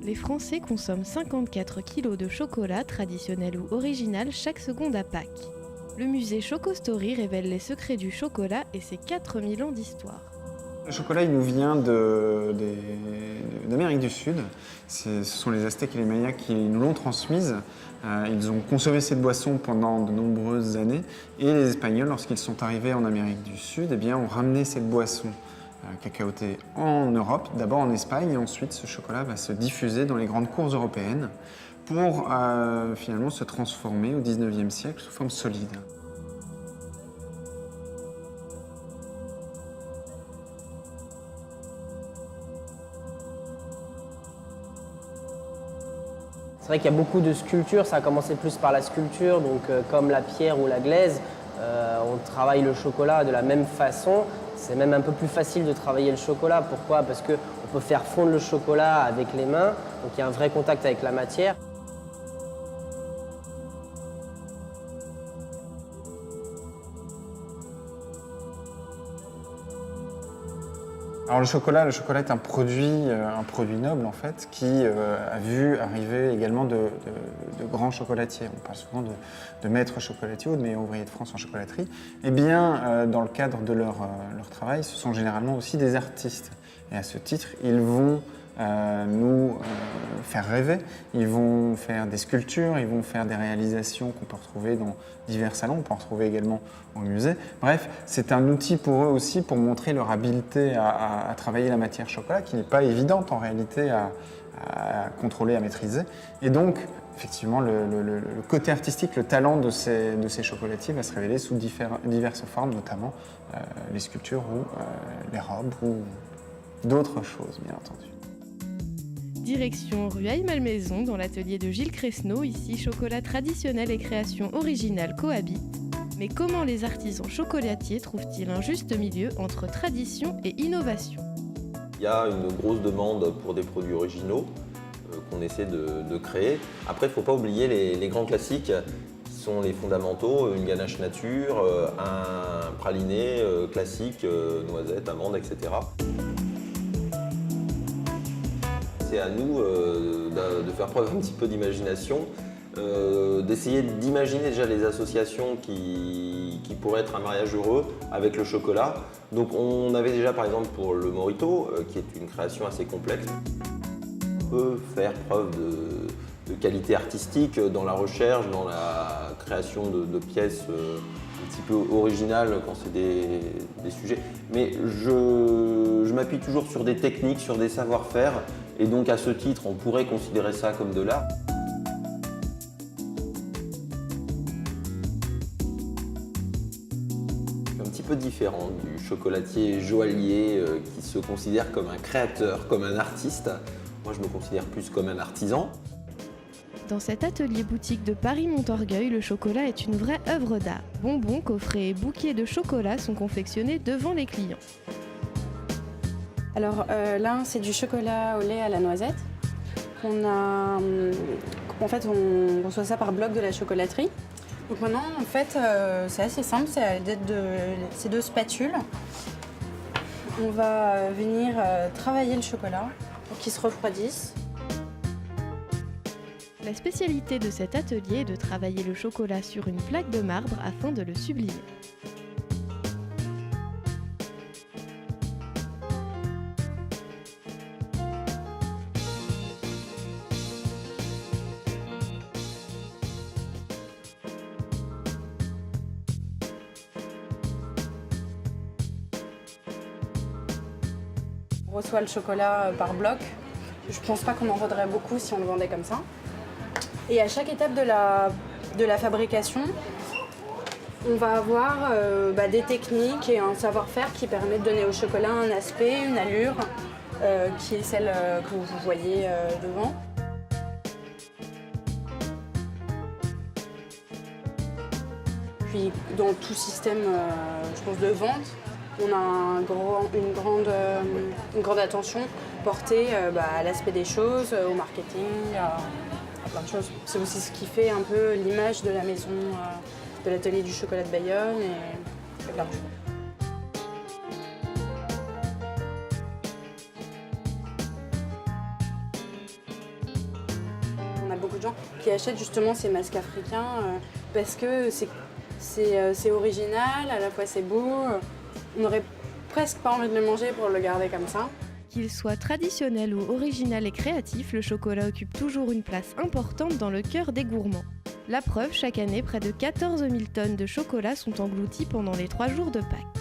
Les Français consomment 54 kilos de chocolat traditionnel ou original chaque seconde à Pâques. Le musée Chocostory révèle les secrets du chocolat et ses 4000 ans d'histoire. Le chocolat, il nous vient d'Amérique du Sud. Ce sont les Aztèques et les Mayas qui nous l'ont transmise. Ils ont consommé cette boisson pendant de nombreuses années. Et les Espagnols, lorsqu'ils sont arrivés en Amérique du Sud, eh bien, ont ramené cette boisson cacaotée en Europe, d'abord en Espagne, et ensuite ce chocolat va se diffuser dans les grandes cours européennes pour finalement se transformer au XIXe siècle sous forme solide. C'est vrai qu'il y a beaucoup de sculptures, ça a commencé plus par la sculpture, donc comme la pierre ou la glaise, on travaille le chocolat de la même façon. C'est même un peu plus facile de travailler le chocolat. Pourquoi? Parce qu'on peut faire fondre le chocolat avec les mains, donc il y a un vrai contact avec la matière. Alors le chocolat est un produit noble en fait, qui a vu arriver également de grands chocolatiers. On parle souvent de maîtres chocolatiers ou de meilleurs ouvriers de France en chocolaterie. Eh bien, dans le cadre de leur travail, ce sont généralement aussi des artistes. Et à ce titre, ils vont nous faire rêver, ils vont faire des sculptures, ils vont faire des réalisations qu'on peut retrouver dans divers salons, on peut en retrouver également au musée. Bref, c'est un outil pour eux aussi pour montrer leur habileté à travailler la matière chocolat, qui n'est pas évidente en réalité à contrôler, à maîtriser. Et donc, effectivement, le côté artistique, le talent de ces chocolatiers va se révéler sous diverses formes, notamment les sculptures ou les robes ou d'autres choses, bien entendu. Direction Rueil-Malmaison, dans l'atelier de Gilles Cresneau. Ici, chocolat traditionnel et création originale cohabitent. Mais comment les artisans chocolatiers trouvent-ils un juste milieu entre tradition et innovation? Il y a une grosse demande pour des produits originaux qu'on essaie de créer. Après, il ne faut pas oublier les grands classiques qui sont les fondamentaux, une ganache nature, un praliné classique, noisettes, amandes, etc. C'est à nous de faire preuve un petit peu d'imagination, d'essayer d'imaginer déjà les associations qui pourraient être un mariage heureux avec le chocolat. Donc on avait déjà par exemple pour le Morito, qui est une création assez complexe. On peut faire preuve de qualité artistique dans la recherche, dans la création de pièces un petit peu originales quand c'est des sujets. Mais je m'appuie toujours sur des techniques, sur des savoir-faire. Et donc à ce titre, on pourrait considérer ça comme de l'art. Je suis un petit peu différent du chocolatier joaillier qui se considère comme un créateur, comme un artiste. Moi, je me considère plus comme un artisan. Dans cet atelier boutique de Paris-Montorgueil, le chocolat est une vraie œuvre d'art. Bonbons, coffrets et bouquets de chocolat sont confectionnés devant les clients. Alors là, c'est du chocolat au lait à la noisette. En fait, on reçoit ça par bloc de la chocolaterie. Donc maintenant, en fait, c'est assez simple, c'est à l'aide de ces deux spatules. On va venir travailler le chocolat pour qu'il se refroidisse. La spécialité de cet atelier est de travailler le chocolat sur une plaque de marbre afin de le sublimer. On reçoit le chocolat par bloc. Je ne pense pas qu'on en vendrait beaucoup si on le vendait comme ça. Et à chaque étape de la fabrication, on va avoir des techniques et un savoir-faire qui permet de donner au chocolat un aspect, une allure, qui est celle que vous voyez devant. Puis dans tout système, je pense, de vente, on a une grande attention portée à l'aspect des choses, au marketing, à plein de choses. C'est aussi ce qui fait un peu l'image de la maison, de l'atelier du chocolat de Bayonne et plein de choses. a beaucoup de gens qui achètent justement ces masques africains parce que c'est original, à la fois c'est beau. On n'aurait presque pas envie de le manger pour le garder comme ça. Qu'il soit traditionnel ou original et créatif, le chocolat occupe toujours une place importante dans le cœur des gourmands. La preuve, chaque année, près de 14 000 tonnes de chocolat sont englouties pendant les 3 jours de Pâques.